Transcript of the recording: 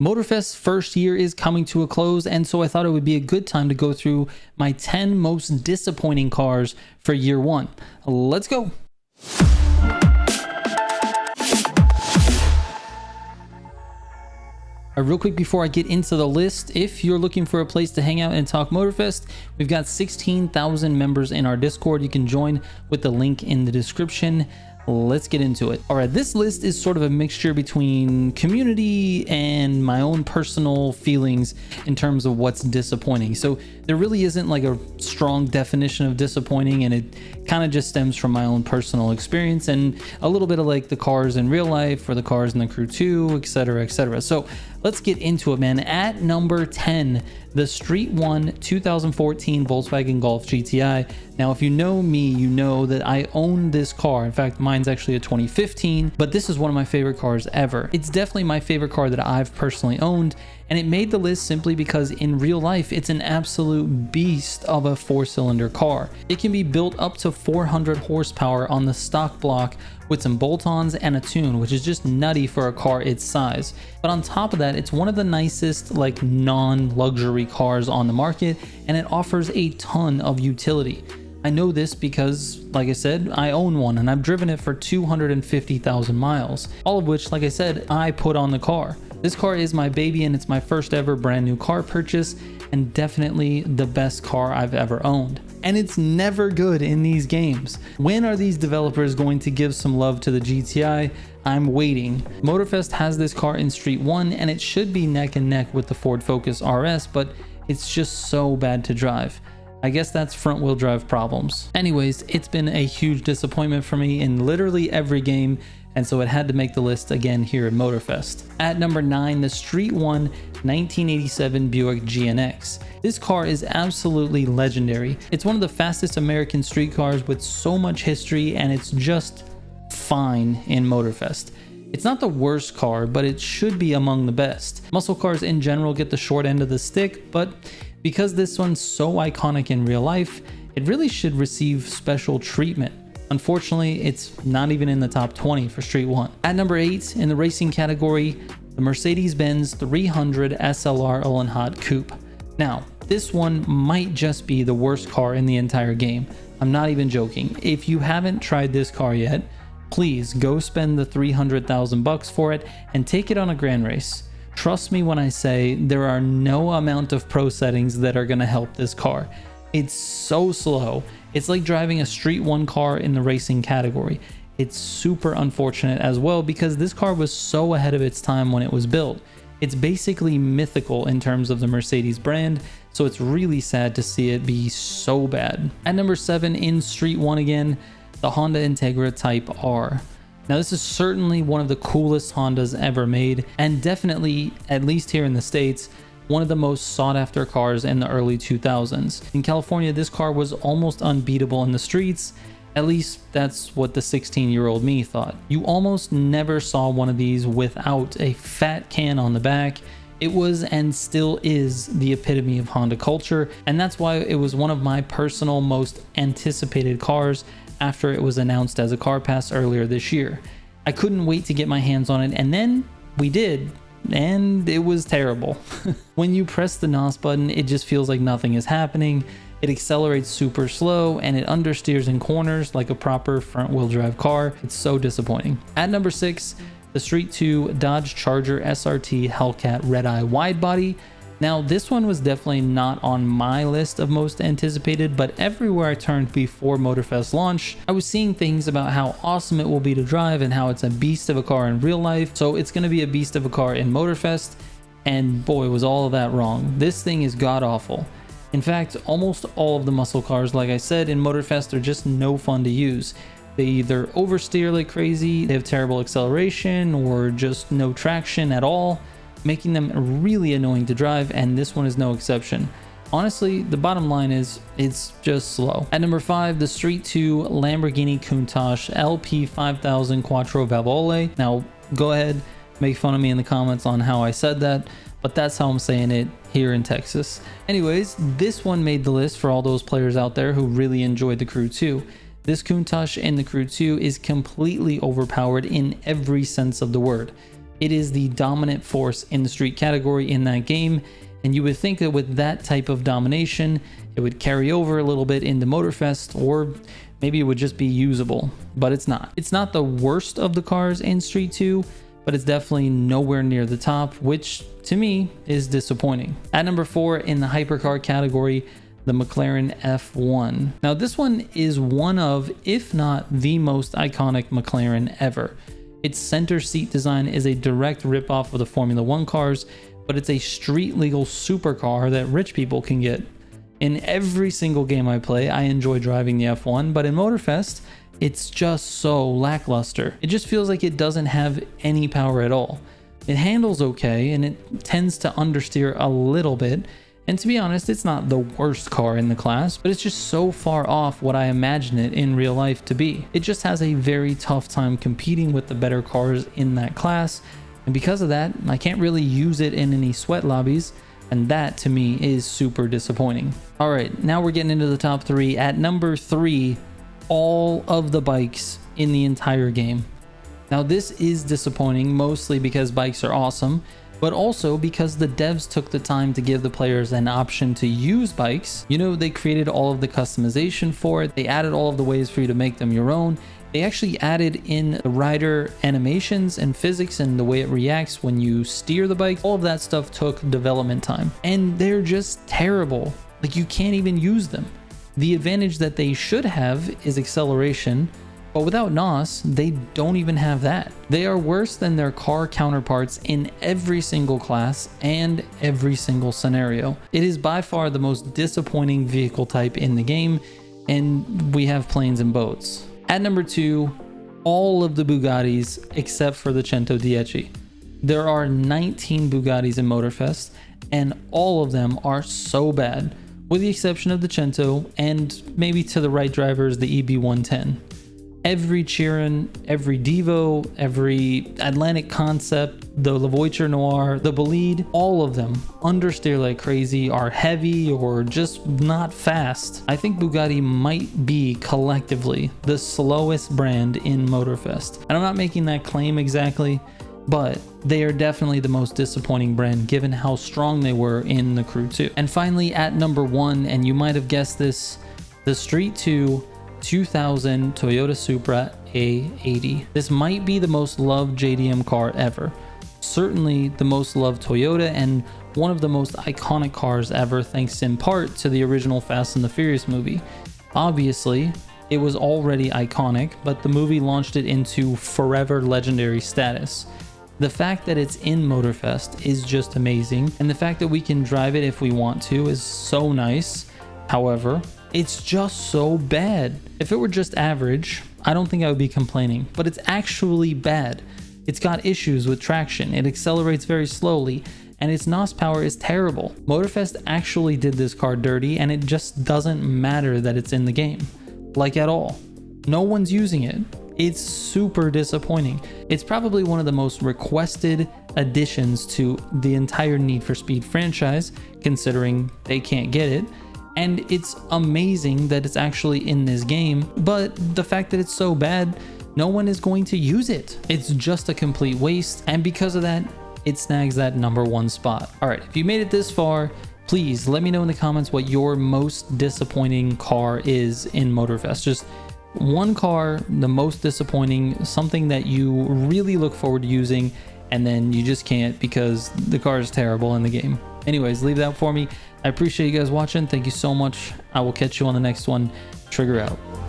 Motorfest's first year is coming to a close, and so I thought it would be a good time to go through my 10 most disappointing cars for year one. Let's go. Real quick before I get into the list, if you're looking for a place to hang out and talk Motorfest, we've got 16,000 members in our Discord. You can join with the link in the description. Let's get into it. All right, this list is sort of a mixture between community and my own personal feelings in terms of what's disappointing. So there really isn't like a strong definition of disappointing, and it kind of just stems from my own personal experience and a little bit of like the cars in real life or the cars in the Crew 2, etc., etc. So let's get into it, man. At number 10, the Street 1 2014 Volkswagen Golf GTI. Now, if you know me, you know that I own this car. In fact, mine's actually a 2015, but this is one of my favorite cars ever. It's definitely my favorite car that I've personally owned, and it made the list simply because in real life, it's an absolute beast of a 4-cylinder car. It can be built up to 400 horsepower on the stock block with some bolt-ons and a tune, which is just nutty for a car its size. But on top of that, it's one of the nicest like non-luxury cars on the market, and it offers a ton of utility. I know this because, like I said, I own one and I've driven it for 250,000 miles, all of which, like I said, I put on the car. This car is my baby, and it's my first ever brand new car purchase, and definitely the best car I've ever owned. And it's never good in these games. When are these developers going to give some love to the GTI? I'm waiting. Motorfest has this car in Street 1, and it should be neck and neck with the Ford Focus RS, but it's just so bad to drive. I guess that's front wheel drive problems. Anyways, it's been a huge disappointment for me in literally every game, and so it had to make the list again here at Motorfest. At number 9, the Street 1 1987 Buick GNX. This car is absolutely legendary. It's one of the fastest American street cars with so much history, and it's just fine in Motorfest. It's not the worst car, but it should be among the best. Muscle cars in general get the short end of the stick, but because this one's so iconic in real life, it really should receive special treatment. Unfortunately, it's not even in the top 20 for Street 1. At number 8, in the racing category, the Mercedes-Benz 300 SLR Olin Hot Coupe. Now, this one might just be the worst car in the entire game. I'm not even joking. If you haven't tried this car yet, please go spend the 300,000 bucks for it and take it on a grand race. Trust me when I say there are no amount of pro settings that are going to help this car. It's so slow. It's like driving a Street 1 car in the racing category. It's super unfortunate as well because this car was so ahead of its time when it was built. It's basically mythical in terms of the Mercedes brand, so it's really sad to see it be so bad. At number 7, in Street 1 again, the Honda Integra Type R. Now, this is certainly one of the coolest Hondas ever made, and definitely, at least here in the States, one of the most sought after cars in the early 2000s. In California, this car was almost unbeatable in the streets. At least that's what the 16-year-old me thought. You almost never saw one of these without a fat can on the back. It was and still is the epitome of Honda culture, and that's why it was one of my personal most anticipated cars after it was announced as a car pass earlier this year. I couldn't wait to get my hands on it, and then we did, and it was terrible. When you press the NOS button, it just feels like nothing is happening. It accelerates super slow, and it understeers in corners like a proper front-wheel drive car. It's so disappointing. At number 6, the Street 2 Dodge Charger SRT Hellcat Red Eye Wide Body. Now, this one was definitely not on my list of most anticipated, but everywhere I turned before Motorfest launch, I was seeing things about how awesome it will be to drive and how it's a beast of a car in real life. So it's going to be a beast of a car in Motorfest, and boy, was all of that wrong. This thing is god-awful. In fact, almost all of the muscle cars, like I said, in Motorfest are just no fun to use. They either oversteer like crazy, they have terrible acceleration, or just no traction at all, making them really annoying to drive, and this one is no exception. Honestly, the bottom line is it's just slow. At number 5, the Street 2 Lamborghini Countach LP 5000 Quattro Valvole. Now, go ahead, make fun of me in the comments on how I said that, but that's how I'm saying it here in Texas. Anyways, this one made the list for all those players out there who really enjoyed the Crew 2. This Countach in the Crew 2 is completely overpowered in every sense of the word. It is the dominant force in the street category in that game, and you would think that with that type of domination, it would carry over a little bit into Motorfest, or maybe it would just be usable, but it's not. It's not the worst of the cars in Street 2, but it's definitely nowhere near the top, which to me is disappointing. At number 4 in the hypercar category, the McLaren F1. Now this one is one of, if not the most iconic McLaren ever. Its center seat design is a direct ripoff of the Formula 1 cars, but it's a street legal supercar that rich people can get. In every single game I play, I enjoy driving the F1, but in Motorfest, it's just so lackluster. It just feels like it doesn't have any power at all. It handles okay, and it tends to understeer a little bit, and to be honest, it's not the worst car in the class, but it's just so far off what I imagine it in real life to be. It just has a very tough time competing with the better cars in that class, and because of that, I can't really use it in any sweat lobbies, and that to me is super disappointing. All right, now we're getting into the top 3. At number 3, all of the bikes in the entire game. Now this is disappointing, mostly because bikes are awesome, but also because the devs took the time to give the players an option to use bikes. You know, they created all of the customization for it. They added all of the ways for you to make them your own. They actually added in the rider animations and physics and the way it reacts when you steer the bike. All of that stuff took development time, and they're just terrible. Like, you can't even use them. The advantage that they should have is acceleration, but without NOS, they don't even have that. They are worse than their car counterparts in every single class and every single scenario. It is by far the most disappointing vehicle type in the game, and we have planes and boats. At number 2, all of the Bugattis except for the Cento Dieci. There are 19 Bugattis in Motorfest, and all of them are so bad, with the exception of the Cento and maybe to the right drivers, the EB110. Every Chiron, every Devo, every Atlantic Concept, the Lavoiture Noir, the Bolide, all of them understeer like crazy, are heavy, or just not fast. I think Bugatti might be collectively the slowest brand in Motorfest. And I'm not making that claim exactly, but they are definitely the most disappointing brand given how strong they were in the Crew 2. And finally, at number 1, and you might have guessed this, the Street 2 2000 Toyota Supra A80. This might be the most loved JDM car ever. Certainly the most loved Toyota and one of the most iconic cars ever, thanks in part to the original Fast and the Furious movie. Obviously, it was already iconic, but the movie launched it into forever legendary status. The fact that it's in Motorfest is just amazing, and the fact that we can drive it if we want to is so nice. However, it's just so bad. If it were just average, I don't think I would be complaining, but it's actually bad. It's got issues with traction, it accelerates very slowly, and its NOS power is terrible. Motorfest actually did this car dirty, and it just doesn't matter that it's in the game. Like, at all. No one's using it. It's super disappointing. It's probably one of the most requested additions to the entire Need for Speed franchise, considering they can't get it. And it's amazing that it's actually in this game, but the fact that it's so bad, no one is going to use it. It's just a complete waste, and because of that, it snags that number 1 spot. All right, if you made it this far, please let me know in the comments what your most disappointing car is in Motorfest. Just one car, the most disappointing, something that you really look forward to using, and then you just can't because the car is terrible in the game. Anyways, leave that for me. I appreciate you guys watching. Thank you so much. I will catch you on the next one. Trigger out.